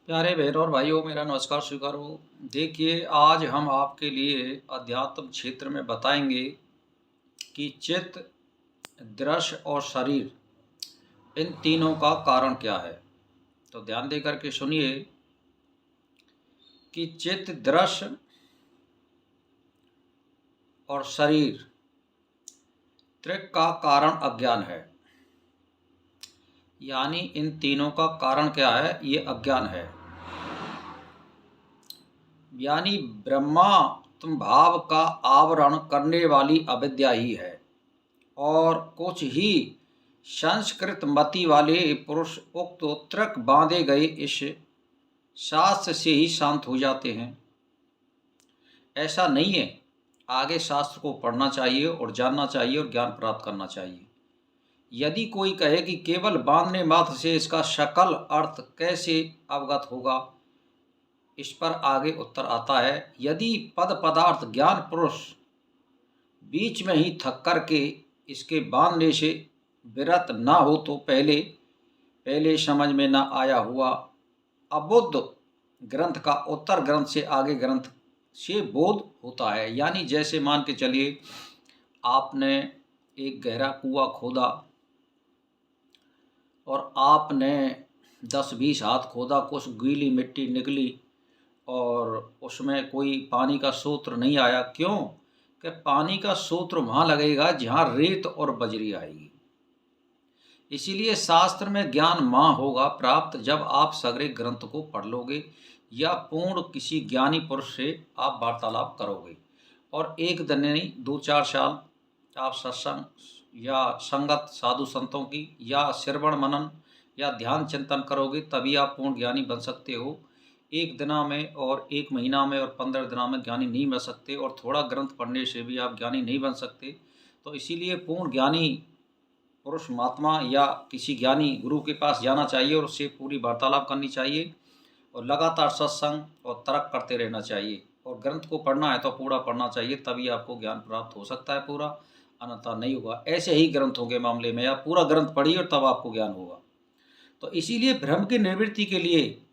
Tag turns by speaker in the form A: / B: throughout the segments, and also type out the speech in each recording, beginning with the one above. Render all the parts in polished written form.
A: प्यारे बहनों और भाइयों, मेरा नमस्कार स्वीकार हो। देखिए, आज हम आपके लिए अध्यात्म क्षेत्र में बताएंगे कि चित्त, दृश्य और शरीर, इन तीनों का कारण क्या है। तो ध्यान दे करके सुनिए कि चित्त, दृश्य और शरीर त्रिक का कारण अज्ञान है। यानी इन तीनों का कारण क्या है? ये अज्ञान है। यानी ब्रह्मात्म भाव का आवरण करने वाली अविद्या ही है। और कुछ ही संस्कृत मति वाले पुरुष उक्त त्रिक बांधे गए इस शास्त्र से ही शांत हो जाते हैं। ऐसा नहीं है। आगे शास्त्र को पढ़ना चाहिए और जानना चाहिए और ज्ञान प्राप्त करना चाहिए। यदि कोई कहे कि केवल बांधने मात्र से इसका सकल अर्थ कैसे अवगत होगा, इस पर आगे उत्तर आता है। यदि पद पदार्थ ज्ञान पुरुष बीच में ही थक करके इसके बांधने से विरत ना हो तो पहले समझ में ना आया हुआ अबुद्ध ग्रंथ का उत्तर ग्रंथ से आगे ग्रंथ से बोध होता है। यानी जैसे मान के चलिए, आपने एक गहरा कुआं खोदा और आपने 10-20 हाथ खोदा, कुछ गीली मिट्टी निकली और उसमें कोई पानी का सूत्र नहीं आया। क्यों? कि पानी का सूत्र वहाँ लगेगा जहाँ रेत और बजरी आएगी। इसीलिए शास्त्र में ज्ञान वहाँ होगा प्राप्त जब आप सगरे ग्रंथ को पढ़ लोगे या पूर्ण किसी ज्ञानी पुरुष से आप वार्तालाप करोगे। और एक दिन नहीं, 2-4 साल आप सत्संग या संगत साधु संतों की या श्रवण मनन या ध्यान चिंतन करोगे, तभी आप पूर्ण ज्ञानी बन सकते हो। एक दिना में और एक महीना में और 15 दिनों में ज्ञानी नहीं बन सकते, और थोड़ा ग्रंथ पढ़ने से भी आप ज्ञानी नहीं बन सकते। तो इसीलिए पूर्ण ज्ञानी पुरुष महात्मा या किसी ज्ञानी गुरु के पास जाना चाहिए और उससे पूरी वार्तालाप करनी चाहिए और लगातार सत्संग और तर्क करते रहना चाहिए। और ग्रंथ को पढ़ना है तो पूरा पढ़ना चाहिए, तभी आपको ज्ञान प्राप्त हो सकता है पूरा, अन्यथा नहीं होगा। ऐसे ही ग्रंथों के मामले में आप पूरा ग्रंथ पढ़िए और तब आपको ज्ञान होगा। तो इसीलिए भ्रम की निवृत्ति के लिए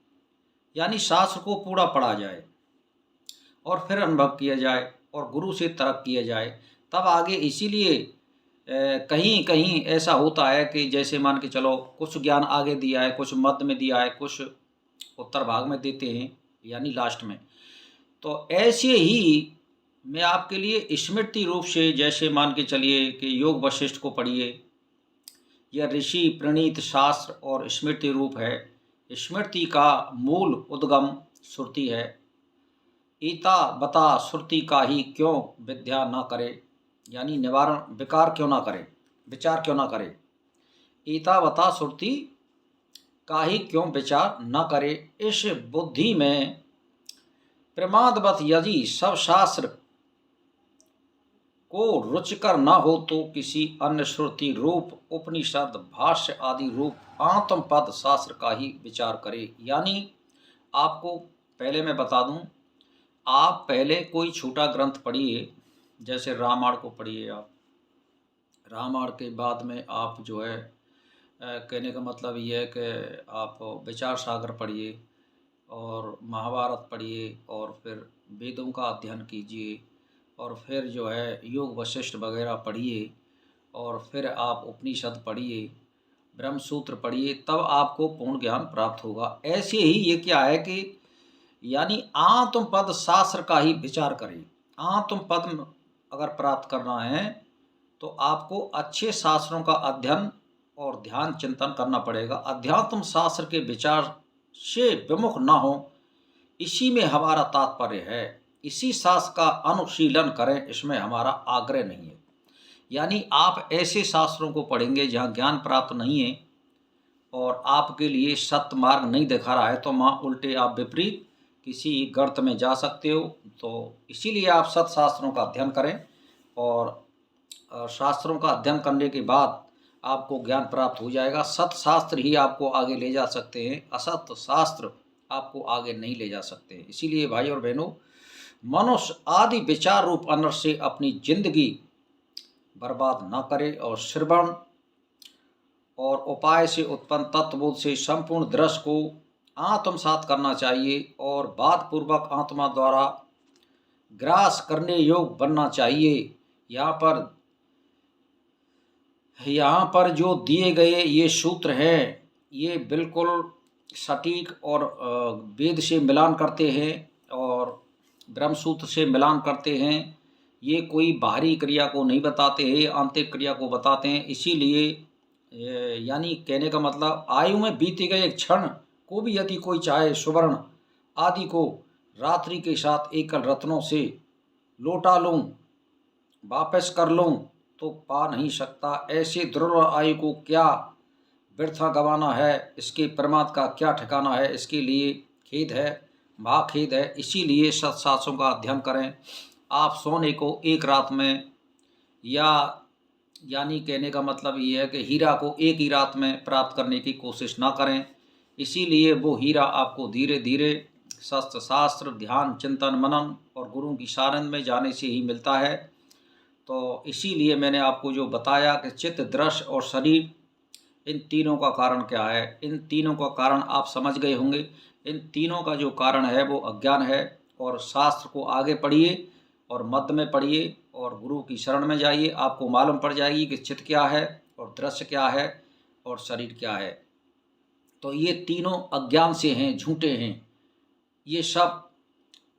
A: यानी शास्त्र को पूरा पढ़ा जाए और फिर अनुभव किया जाए और गुरु से तर्क किया जाए, तब आगे। इसीलिए कहीं कहीं ऐसा होता है कि जैसे मान के चलो, कुछ ज्ञान आगे दिया है, कुछ मध्य में दिया है, कुछ उत्तर भाग में देते हैं, यानी लास्ट में। तो ऐसे ही मैं आपके लिए स्मृति रूप से, जैसे मान के चलिए कि योग वशिष्ठ को पढ़िए, यह ऋषि प्रणीत शास्त्र और स्मृति रूप है। स्मृति का मूल उद्गम श्रुति है। ईता बता श्रुति का ही क्यों विद्या न करे, यानी निवारण विकार क्यों ना करे, विचार क्यों ना करे। ईता बता श्रुति का ही क्यों विचार न करे। इस बुद्धि में प्रमादवत यदि सब शास्त्र को रुचिकर न हो तो किसी अन्य श्रुति रूप उपनिषद भाष्य आदि रूप आत्म पद शास्त्र का ही विचार करे। यानी आपको पहले मैं बता दूं, आप पहले कोई छोटा ग्रंथ पढ़िए, जैसे रामायण को पढ़िए। आप रामायण के बाद में आप जो है, कहने का मतलब ये है कि आप विचार सागर पढ़िए और महाभारत पढ़िए और फिर वेदों का अध्ययन कीजिए और फिर जो है योग वशिष्ठ वगैरह पढ़िए और फिर आप उपनिषद पढ़िए, ब्रह्मसूत्र पढ़िए, तब आपको पूर्ण ज्ञान प्राप्त होगा। ऐसे ही ये क्या है कि यानी आत्म पद शास्त्र का ही विचार करें। आत्म पद अगर प्राप्त करना है तो आपको अच्छे शास्त्रों का अध्ययन और ध्यान चिंतन करना पड़ेगा। अध्यात्म शास्त्र के विचार से विमुख ना हो, इसी में हमारा तात्पर्य है। इसी शास्त्र का अनुशीलन करें, इसमें हमारा आग्रह नहीं है। यानी आप ऐसे शास्त्रों को पढ़ेंगे जहाँ ज्ञान प्राप्त नहीं है और आपके लिए सत्य मार्ग नहीं दिखा रहा है, तो वहाँ उल्टे आप विपरीत किसी गर्त में जा सकते हो। तो इसीलिए आप सत्शास्त्रों का अध्ययन करें और शास्त्रों का अध्ययन करने के बाद आपको ज्ञान प्राप्त हो जाएगा। सत्शास्त्र ही आपको आगे ले जा सकते हैं, असत शास्त्र आपको आगे नहीं ले जा सकते। इसीलिए भाई और बहनों, मनुष्य आदि विचार रूप अनर्थ से अपनी जिंदगी बर्बाद ना करे और श्रवण और उपाय से उत्पन्न तत्वबोध से संपूर्ण दृश्य को आत्मसात करना चाहिए और बाधपूर्वक आत्मा द्वारा ग्रास करने योग्य बनना चाहिए। यहाँ पर जो दिए गए ये सूत्र हैं, ये बिल्कुल सटीक और वेद से मिलान करते हैं और ब्रह्मसूत्र से मिलान करते हैं। ये कोई बाहरी क्रिया को नहीं बताते हैं, आंतरिक क्रिया को बताते हैं। इसीलिए यानी कहने का मतलब, आयु में बीते गए एक क्षण को भी यदि कोई चाहे सुवर्ण आदि को रात्रि के साथ एकल रत्नों से लौटा लूँ, वापस कर लूँ, तो पा नहीं सकता। ऐसे दृढ़ आयु को क्या व्यर्था गंवाना है, इसके प्रमाद का क्या ठिकाना है, इसके लिए खेद है, महाखेद है। इसीलिए सत्शास्त्रों का अध्ययन करें। आप सोने को एक रात में, या यानी कहने का मतलब ये है कि हीरा को एक ही रात में प्राप्त करने की कोशिश ना करें। इसीलिए वो हीरा आपको धीरे धीरे शस्त्र शास्त्र, ध्यान, चिंतन, मनन और गुरु की सारंग में जाने से ही मिलता है। तो इसीलिए मैंने आपको जो बताया कि चित्त, दृश्य और शरीर, इन तीनों का कारण क्या है, इन तीनों का कारण आप समझ गए होंगे। इन तीनों का जो कारण है वो अज्ञान है। और शास्त्र को आगे पढ़िए और मध्य में पढ़िए और गुरु की शरण में जाइए। आपको मालूम पड़ जाएगी कि चित्त क्या है और दृश्य क्या है और शरीर क्या है। तो ये तीनों अज्ञान से हैं, झूठे हैं। ये सब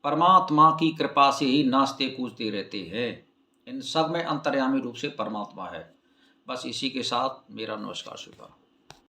A: परमात्मा की कृपा से ही नाचते कूदते रहते हैं। इन सब में अंतर्यामी रूप से परमात्मा है। बस इसी के साथ मेरा नमस्कार स्वीकार।